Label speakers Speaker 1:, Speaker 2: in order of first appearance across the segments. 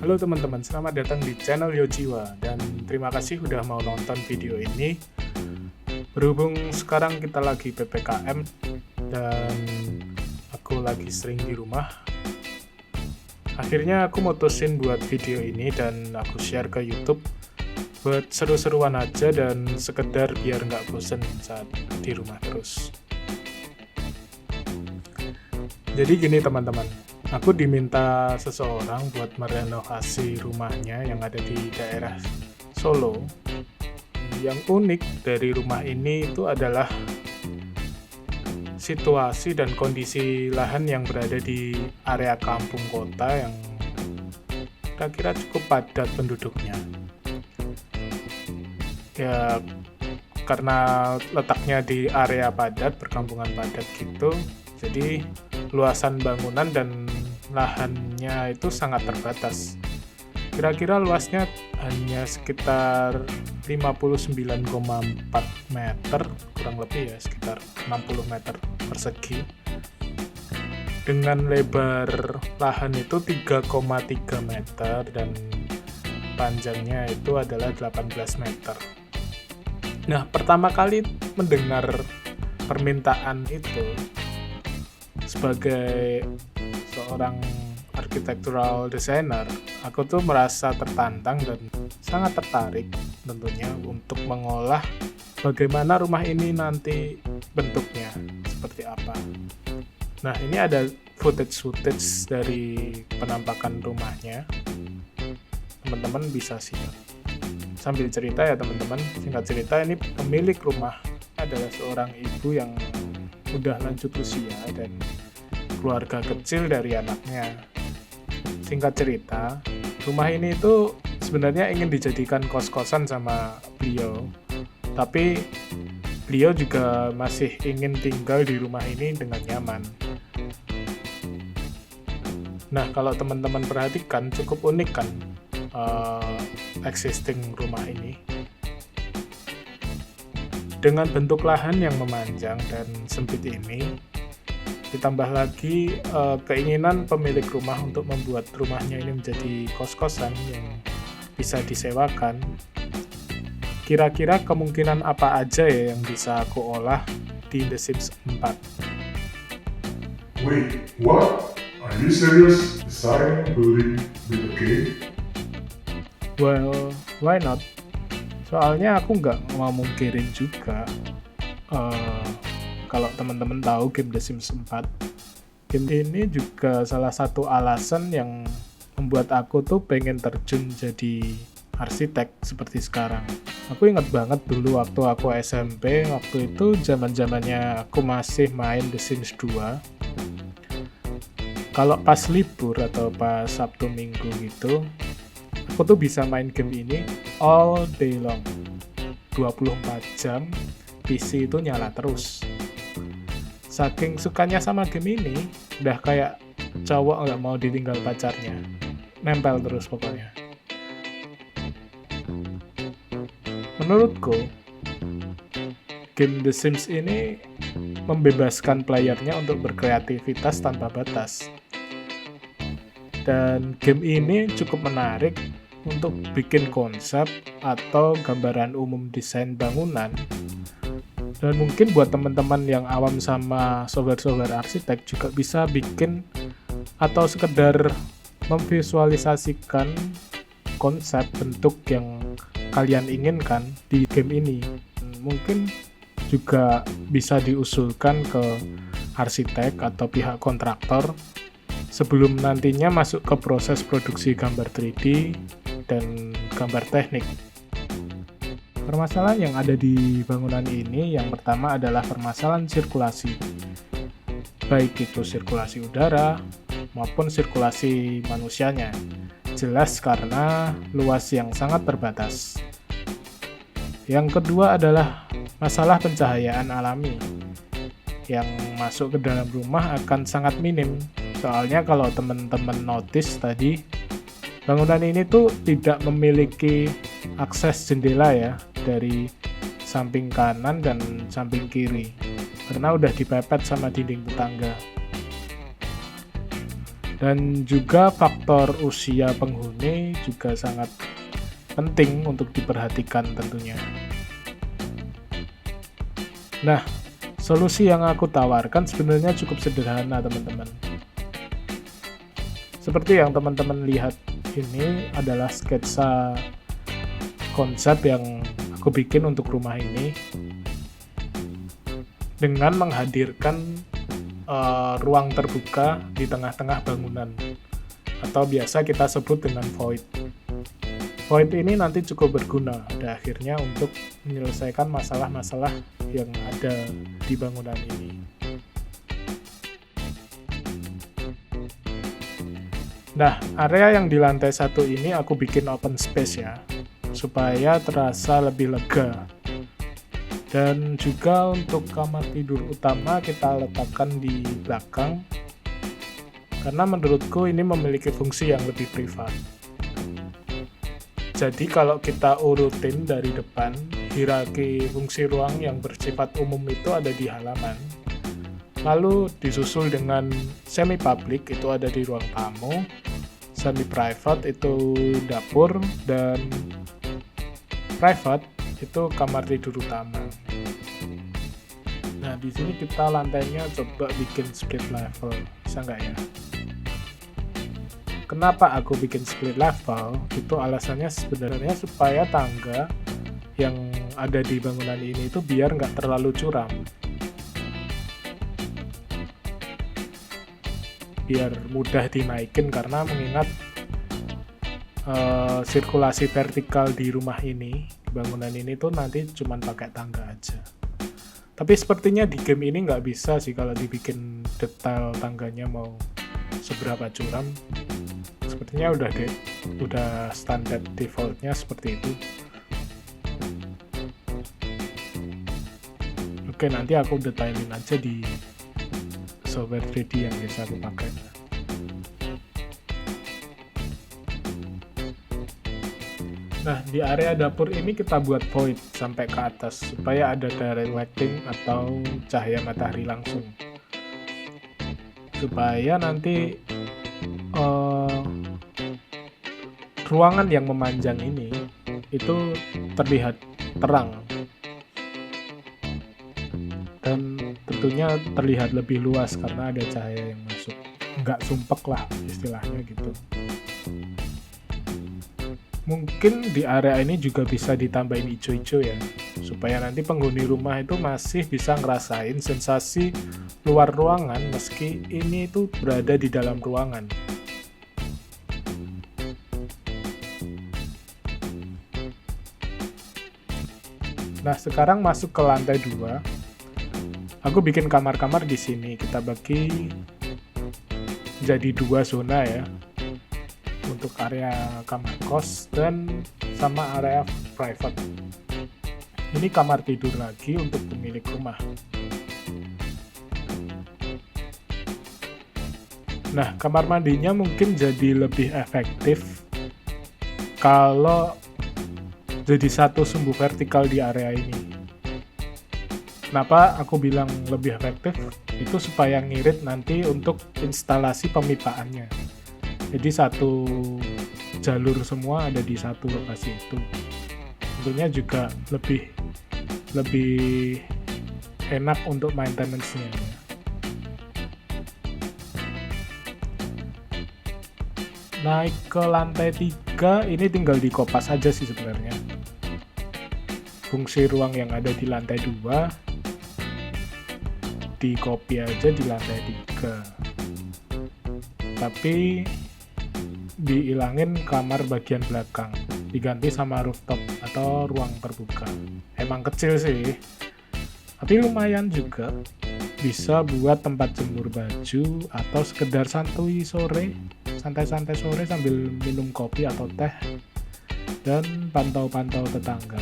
Speaker 1: Halo teman-teman, selamat datang di channel Yojiwa dan terima kasih udah mau nonton video ini. Berhubung sekarang kita lagi PPKM dan aku lagi sering di rumah, akhirnya aku mutusin buat video ini dan aku share ke YouTube buat seru-seruan aja dan sekedar biar nggak bosen saat di rumah terus. Jadi gini teman-teman, aku diminta seseorang buat merenovasi rumahnya yang ada di daerah Solo. Yang unik dari rumah ini itu adalah situasi dan kondisi lahan yang berada di area kampung kota yang kira-kira cukup padat penduduknya. Ya, karena letaknya di area padat, perkampungan padat gitu, jadi luasan bangunan dan lahannya itu sangat terbatas. Kira-kira luasnya hanya sekitar 59,4 meter, kurang lebih ya sekitar 60 meter persegi. Dengan lebar lahan itu 3,3 meter dan panjangnya itu adalah 18 meter. Nah, pertama kali mendengar permintaan itu, sebagai seorang architectural designer, aku tuh merasa tertantang dan sangat tertarik tentunya untuk mengolah bagaimana rumah ini nanti bentuknya seperti apa. Nah, ini ada footage dari penampakan rumahnya. Teman-teman bisa simak. Sambil cerita ya teman-teman, singkat cerita ini pemilik rumah adalah seorang ibu yang udah lanjut usia dan keluarga kecil dari anaknya. Singkat cerita, rumah ini itu sebenarnya ingin dijadikan kos-kosan sama beliau, tapi beliau juga masih ingin tinggal di rumah ini dengan nyaman. Nah, kalau teman-teman perhatikan cukup unik kan existing rumah ini. Dengan bentuk lahan yang memanjang dan sempit ini, ditambah lagi keinginan pemilik rumah untuk membuat rumahnya ini menjadi kos-kosan yang bisa disewakan. Kira-kira kemungkinan apa aja ya yang bisa aku olah di The Sims 4?
Speaker 2: Wait, what? Are you serious? Designing a building with a game?
Speaker 1: Well, why not? Soalnya aku nggak mau mungkirin juga kalau teman-teman tahu game The Sims 4. Game ini juga salah satu alasan yang membuat aku tuh pengen terjun jadi arsitek seperti sekarang. Aku ingat banget dulu waktu aku SMP, waktu itu zaman-zamannya aku masih main The Sims 2. Kalau pas libur atau pas Sabtu Minggu gitu, aku tuh bisa main game ini all day long. 24 jam, PC itu nyala terus. Saking sukanya sama game ini, udah kayak cowok nggak mau ditinggal pacarnya. Nempel terus pokoknya. Menurutku, game The Sims ini membebaskan playernya untuk berkreativitas tanpa batas. Dan game ini cukup menarik untuk bikin konsep atau gambaran umum desain bangunan. Dan mungkin buat teman-teman yang awam sama software-software arsitek juga bisa bikin atau sekedar memvisualisasikan konsep bentuk yang kalian inginkan di game ini. Mungkin juga bisa diusulkan ke arsitek atau pihak kontraktor sebelum nantinya masuk ke proses produksi gambar 3D dan gambar teknik. Permasalahan yang ada di bangunan ini yang pertama adalah permasalahan sirkulasi. Baik itu sirkulasi udara maupun sirkulasi manusianya. Jelas karena luas yang sangat terbatas. Yang kedua adalah masalah pencahayaan alami. Yang masuk ke dalam rumah akan sangat minim. Soalnya kalau teman-teman notice tadi, bangunan ini tuh tidak memiliki akses jendela ya dari samping kanan dan samping kiri karena udah dipepet sama dinding tetangga. Dan juga faktor usia penghuni juga sangat penting untuk diperhatikan tentunya. Nah, solusi yang aku tawarkan sebenarnya cukup sederhana, teman-teman. Seperti yang teman-teman lihat ini adalah sketsa konsep yang aku bikin untuk rumah ini dengan menghadirkan ruang terbuka di tengah-tengah bangunan, atau biasa kita sebut dengan void. Void ini nanti cukup berguna pada akhirnya untuk menyelesaikan masalah-masalah yang ada di bangunan ini. Nah, area yang di lantai 1 ini aku bikin open space ya, supaya terasa lebih lega. Dan juga untuk kamar tidur utama kita letakkan di belakang, karena menurutku ini memiliki fungsi yang lebih privat. Jadi kalau kita urutin dari depan, hierarki fungsi ruang yang bersifat umum itu ada di halaman. Lalu disusul dengan semi-public itu ada di ruang tamu, semi-private itu dapur, dan private itu kamar tidur utama. Nah, di sini kita lantainya coba bikin split level, bisa nggak ya? Kenapa aku bikin split level? Itu alasannya sebenarnya supaya tangga yang ada di bangunan ini itu biar nggak terlalu curam. Biar mudah dinaikin, karena mengingat sirkulasi vertikal di rumah ini, di bangunan ini tuh nanti cuman pakai tangga aja. Tapi sepertinya di game ini nggak bisa sih kalau dibikin detail tangganya mau seberapa curam. Sepertinya udah standar defaultnya seperti itu. Oke, nanti aku detailin aja di software 3D yang bisa aku pakai. Nah, di area dapur ini kita buat void sampai ke atas supaya ada direct lighting atau cahaya matahari langsung. Supaya nanti ruangan yang memanjang ini itu terlihat terang. Dan tentunya terlihat lebih luas karena ada cahaya yang masuk. Nggak sumpek lah istilahnya gitu. Mungkin di area ini juga bisa ditambahin hijau-hijau ya, supaya nanti penghuni rumah itu masih bisa ngerasain sensasi luar ruangan meski ini itu berada di dalam ruangan. Nah, sekarang masuk ke lantai 2. Aku bikin kamar-kamar di sini, kita bagi jadi 2 zona ya. Untuk area kamar kos dan sama area private. Ini kamar tidur lagi untuk pemilik rumah. Nah, kamar mandinya mungkin jadi lebih efektif kalau jadi satu sumbu vertikal di area ini. Kenapa aku bilang lebih efektif? Itu supaya ngirit nanti untuk instalasi pemipaannya. Jadi satu jalur semua ada di satu lokasi itu. Tentunya juga lebih enak untuk maintenance-nya. Naik ke lantai 3 ini tinggal dikopas aja sih sebenarnya. Fungsi ruang yang ada di lantai 2 di copy aja di lantai 3. Tapi dihilangin kamar bagian belakang, diganti sama rooftop atau ruang terbuka. Emang kecil sih, tapi lumayan juga. Bisa buat tempat jemur baju atau sekedar santai sore sambil minum kopi atau teh dan pantau-pantau tetangga.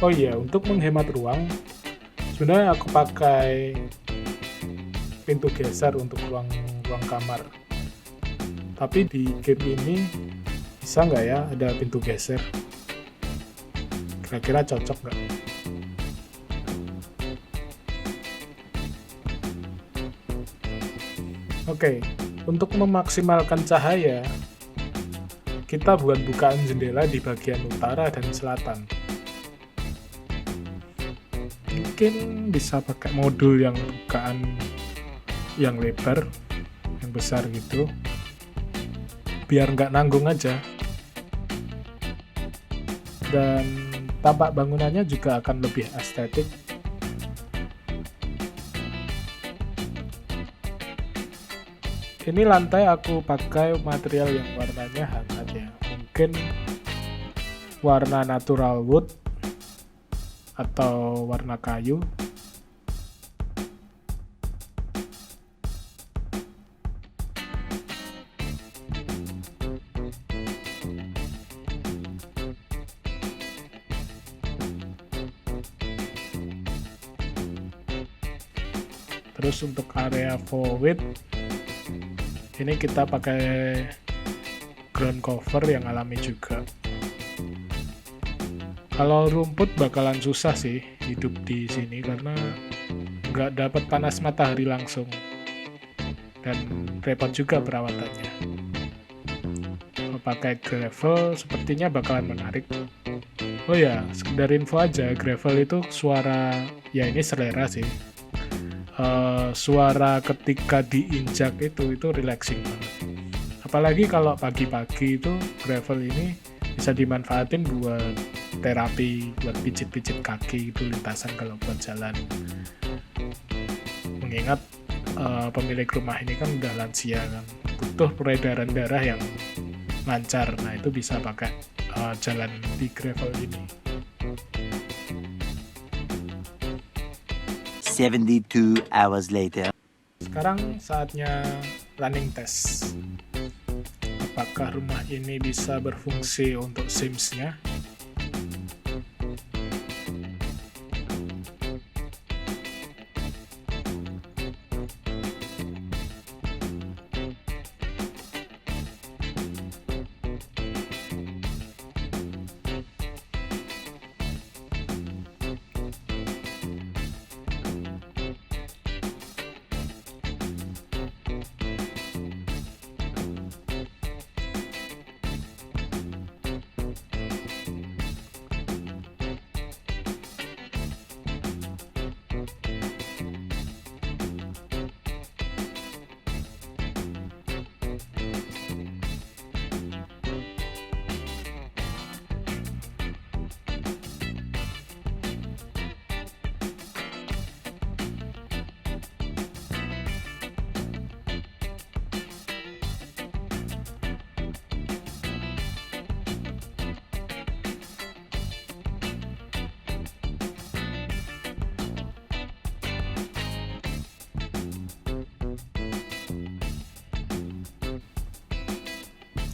Speaker 1: Oh iya, untuk menghemat ruang, sebenarnya aku pakai pintu geser untuk ruang kamar. Tapi di game ini bisa nggak ya ada pintu geser? Kira-kira cocok nggak? Oke, untuk memaksimalkan cahaya, kita buat bukaan jendela di bagian utara dan selatan. Mungkin bisa pakai modul yang bukaan yang lebar, yang besar gitu, biar nggak nanggung aja. Dan tampak bangunannya juga akan lebih estetik. Ini lantai aku pakai material yang warnanya hangat ya. Mungkin warna natural wood atau warna kayu. Terus untuk area void ini kita pakai ground cover yang alami juga. Kalau rumput bakalan susah sih hidup di sini karena nggak dapat panas matahari langsung dan repot juga perawatannya. Kalau pakai gravel sepertinya bakalan menarik. Oh ya, sekedar info aja, gravel itu suara, ya ini selera sih. Suara ketika diinjak itu relaxing banget. Apalagi kalau pagi-pagi itu gravel ini bisa dimanfaatin buat terapi, buat pijit-pijit kaki itu lintasan kalau buat jalan. Mengingat pemilik rumah ini kan udah lansia kan, butuh peredaran darah yang lancar. Nah itu bisa pakai jalan di gravel ini.
Speaker 3: 72 hours later.
Speaker 1: Sekarang saatnya running test. Apakah rumah ini bisa berfungsi untuk Sims-nya?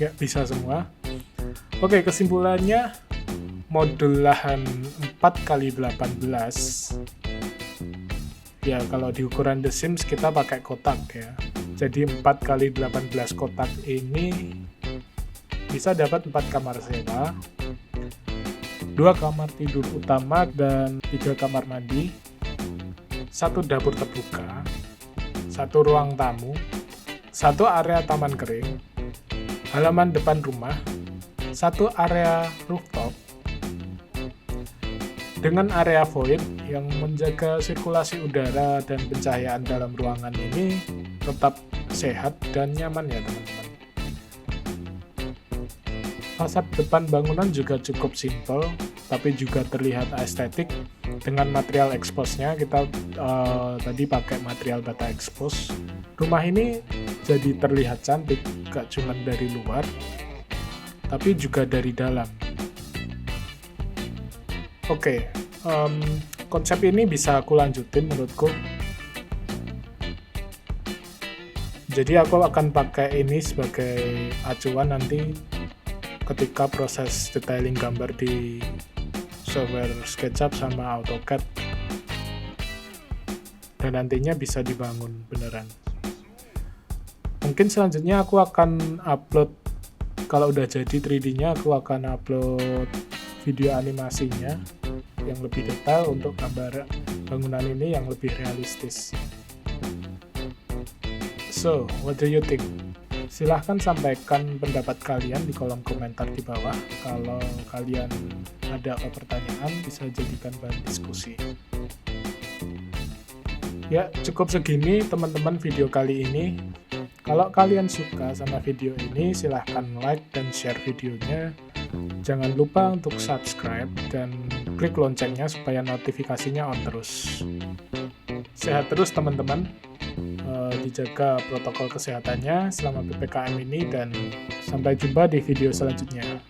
Speaker 1: Ya, bisa semua. Oke, kesimpulannya modul lahan 4x18. Ya, kalau di ukuran The Sims kita pakai kotak ya. Jadi 4x18 kotak ini bisa dapat 4 kamar sewa, 2 kamar tidur utama dan 3 kamar mandi, 1 dapur terbuka, 1 ruang tamu, 1 area taman kering, halaman depan rumah, 1 area rooftop, dengan area void yang menjaga sirkulasi udara dan pencahayaan dalam ruangan ini tetap sehat dan nyaman ya teman-teman. Fasad depan bangunan juga cukup simpel, tapi juga terlihat estetik. Dengan material expose-nya, kita tadi pakai material bata expose. Rumah ini jadi terlihat cantik, gak cuma dari luar, tapi juga dari dalam. Oke, konsep ini bisa aku lanjutin menurutku. Jadi aku akan pakai ini sebagai acuan nanti ketika proses detailing gambar di software SketchUp sama AutoCAD, dan nantinya bisa dibangun beneran. Mungkin selanjutnya aku akan upload, kalau udah jadi 3D-nya aku akan upload video animasinya yang lebih detail untuk gambar bangunan ini yang lebih realistis. So, what do you think? Silahkan sampaikan pendapat kalian di kolom komentar di bawah. Kalau kalian ada pertanyaan, bisa jadikan bahan diskusi. Ya, cukup segini teman-teman video kali ini. Kalau kalian suka sama video ini, silahkan like dan share videonya. Jangan lupa untuk subscribe dan klik loncengnya supaya notifikasinya on terus. Sehat terus teman-teman. Dijaga protokol kesehatannya selama PPKM ini dan sampai jumpa di video selanjutnya.